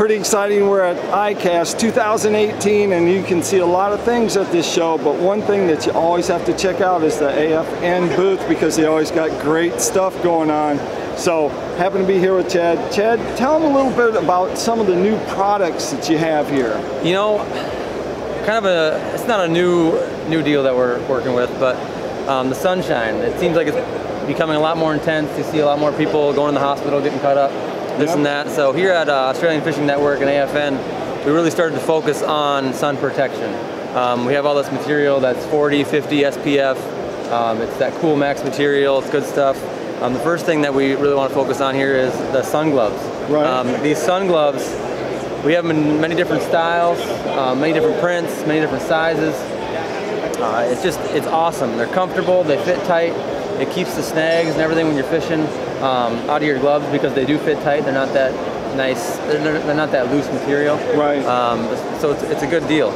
pretty exciting. We're at ICAST 2018, and you can see a lot of things at this show, but one thing that you always have to check out is the AFN booth, because they always got great stuff going on. So, happen to be here with Chad. Chad, tell them a little bit about some of the new products that you have here. You know, it's not a new deal that we're working with, but the sunshine, it seems like it's becoming a lot more intense. You see a lot more people going to the hospital, getting cut up, this and that. So here at Australian Fishing Network and AFN, we really started to focus on sun protection. We have all this material that's 40, 50 SPF. It's that Cool Max material, it's good stuff. The first thing that we really want to focus on here is the sun gloves. Right. These sun gloves, we have them in many different styles, many different prints, many different sizes. It's awesome. They're comfortable, they fit tight. It keeps the snags and everything when you're fishing out of your gloves, because they do fit tight. They're not that nice, they're not that loose material. Right. So it's a good deal.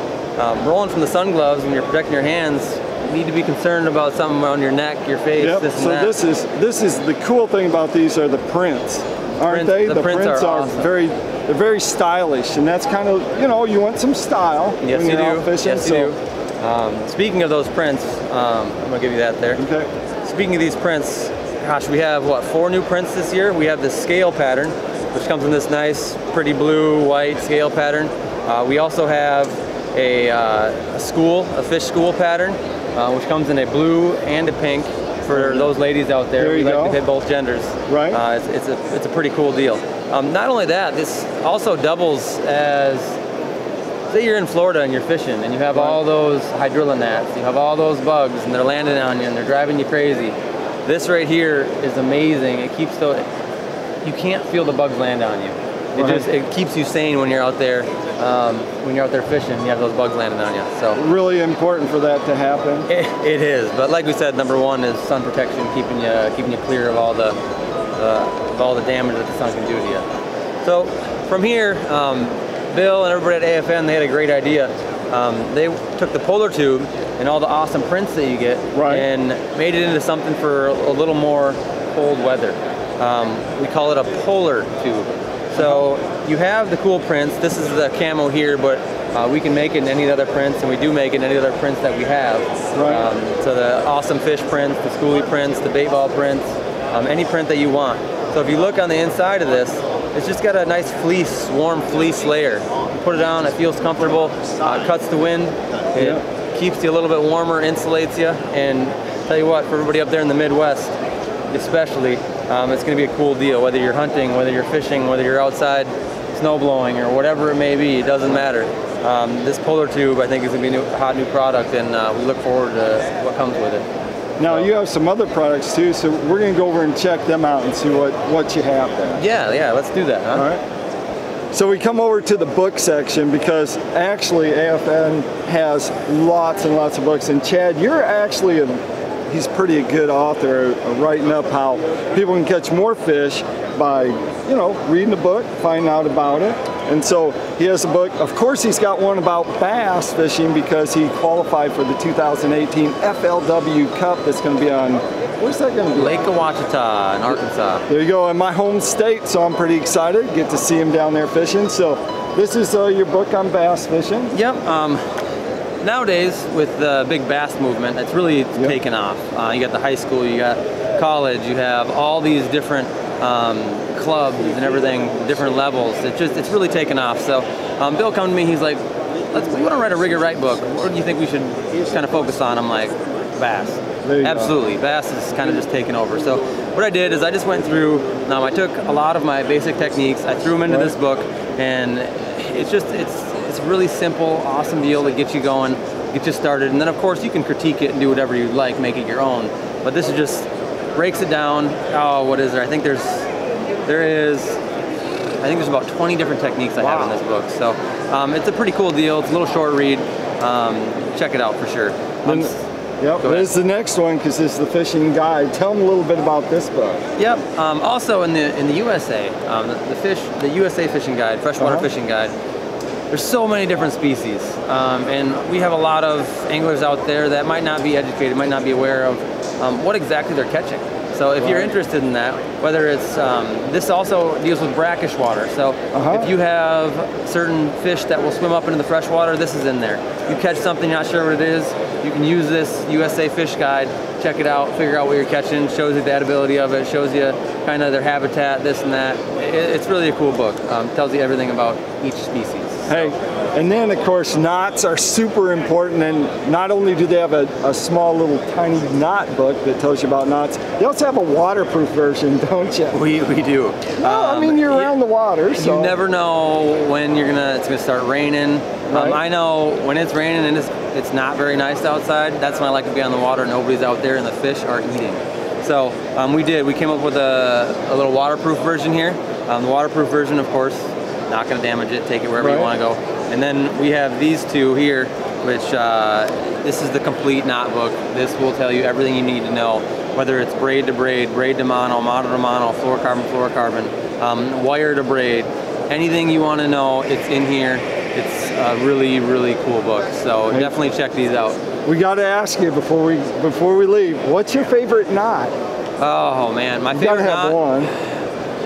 Rolling from the sun gloves, when you're protecting your hands, you need to be concerned about something around your neck, your face, this and that. So this is the cool thing about these are the prints, aren't they? The prints are awesome. They're very stylish, and that's kind of, you know, you want some style when you're out fishing. Yes, you do. Speaking of those prints, I'm gonna give you that there. Okay. Speaking of these prints, gosh, we have, what, 4 new prints this year? We have this scale pattern, which comes in this nice, pretty blue, white scale pattern. We also have a fish school pattern, which comes in a blue and a pink for those ladies out there. We like to hit both genders. Right. It's a pretty cool deal. Not only that, this also doubles as, say you're in Florida and you're fishing and you have all those hydrilla gnats, you have all those bugs, and they're landing on you and they're driving you crazy. This right here is amazing. It keeps you can't feel the bugs land on you. It keeps you sane when you're out there fishing. You have those bugs landing on you. So really important for that to happen. It is, but like we said, number one is sun protection, keeping you clear of all the damage that the sun can do to you. So from here, Bill and everybody at AFN, they had a great idea. They took the polar tube and all the awesome prints that you get and made it into something for a little more cold weather. We call it a polar tube. So you have the cool prints. This is the camo here, but we can make it in any other prints, and we do make it in any other prints that we have. Right. So the awesome fish prints, the schoolie prints, the bait ball prints, any print that you want. So if you look on the inside of this, it's just got a nice fleece, warm fleece layer. You put it on, it feels comfortable, cuts the wind, it keeps you a little bit warmer, insulates you, and tell you what, for everybody up there in the Midwest, especially, it's going to be a cool deal. Whether you're hunting, whether you're fishing, whether you're outside snow blowing, or whatever it may be, it doesn't matter. This polar tube, I think, is going to be a hot new product, and we look forward to what comes with it. Now you have some other products too, so we're going to go over and check them out and see what you have there. Yeah, let's do that. Huh? All right. So we come over to the book section, because actually AFN has lots and lots of books, and Chad, you're actually he's pretty good author, writing up how people can catch more fish by, you know, reading the book, finding out about it. And so he has a book. Of course, he's got one about bass fishing, because he qualified for the 2018 FLW Cup that's going to be on, where's that going to be? Lake Ouachita in Arkansas. There you go, in my home state, so I'm pretty excited. Get to see him down there fishing. So this is your book on bass fishing? Yep. Nowadays, with the big bass movement, it's really taken off. You got the high school, you got college, you have all these different clubs and everything, different levels. It's really taken off. So Bill come to me, he's like, we want to write a rigger right book. What do you think we should kind of focus on? I'm like, bass. Absolutely, bass is kind of just taken over. So what I did is I just went through, I took a lot of my basic techniques, I threw them into this book, and it's a really simple, awesome deal to get you going, get you started, and then of course you can critique it and do whatever you like, make it your own. But this is just breaks it down. Oh, what is there? I think there's about 20 different techniques I have in this book. So it's a pretty cool deal. It's a little short read. Check it out for sure. There's the next one, because this is the fishing guide. Tell them a little bit about this book. Yep. Also in the USA, the USA Fishing Guide, Freshwater Fishing Guide. There's so many different species, and we have a lot of anglers out there that might not be educated, might not be aware of what exactly they're catching. So if you're interested in that, whether it's, this also deals with brackish water. So if you have certain fish that will swim up into the fresh water, this is in there. You catch something, you're not sure what it is, you can use this USA Fish Guide, check it out, figure out what you're catching, shows you the edibility of it, shows you kind of their habitat, this and that. It's really a cool book. Tells you everything about each species. Hey, and then of course knots are super important, and not only do they have a small little tiny knot book that tells you about knots, they also have a waterproof version, don't you? We do. Well, I mean, you're around the water, so. You never know when it's gonna start raining. Right. I know when it's raining and it's not very nice outside, that's when I like to be on the water, nobody's out there and the fish are eating. So we came up with a little waterproof version here. The waterproof version, of course, not going to damage it, take it wherever you want to go. And then we have these two here, which this is the complete knot book. This will tell you everything you need to know, whether it's braid to braid, braid to mono, mono to mono, fluorocarbon, wire to braid. Anything you want to know, it's in here. It's a really, really cool book. So definitely check these out. We got to ask you before we leave, what's your favorite knot? Oh man, my favorite knot. One.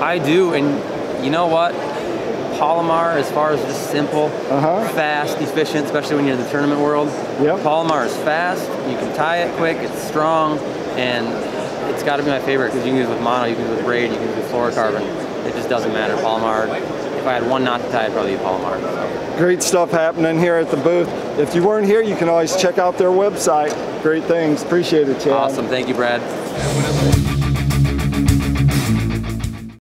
I do, and you know what? Palomar, as far as just simple, fast, efficient, especially when you're in the tournament world. Yep. Palomar is fast, you can tie it quick, it's strong, and it's got to be my favorite because you can use it with mono, you can use it with braid, you can use it with fluorocarbon. It just doesn't matter. Palomar, if I had one knot to tie, I'd probably be Palomar. So. Great stuff happening here at the booth. If you weren't here, you can always check out their website. Great things. Appreciate it, Chad. Awesome. Thank you, Brad.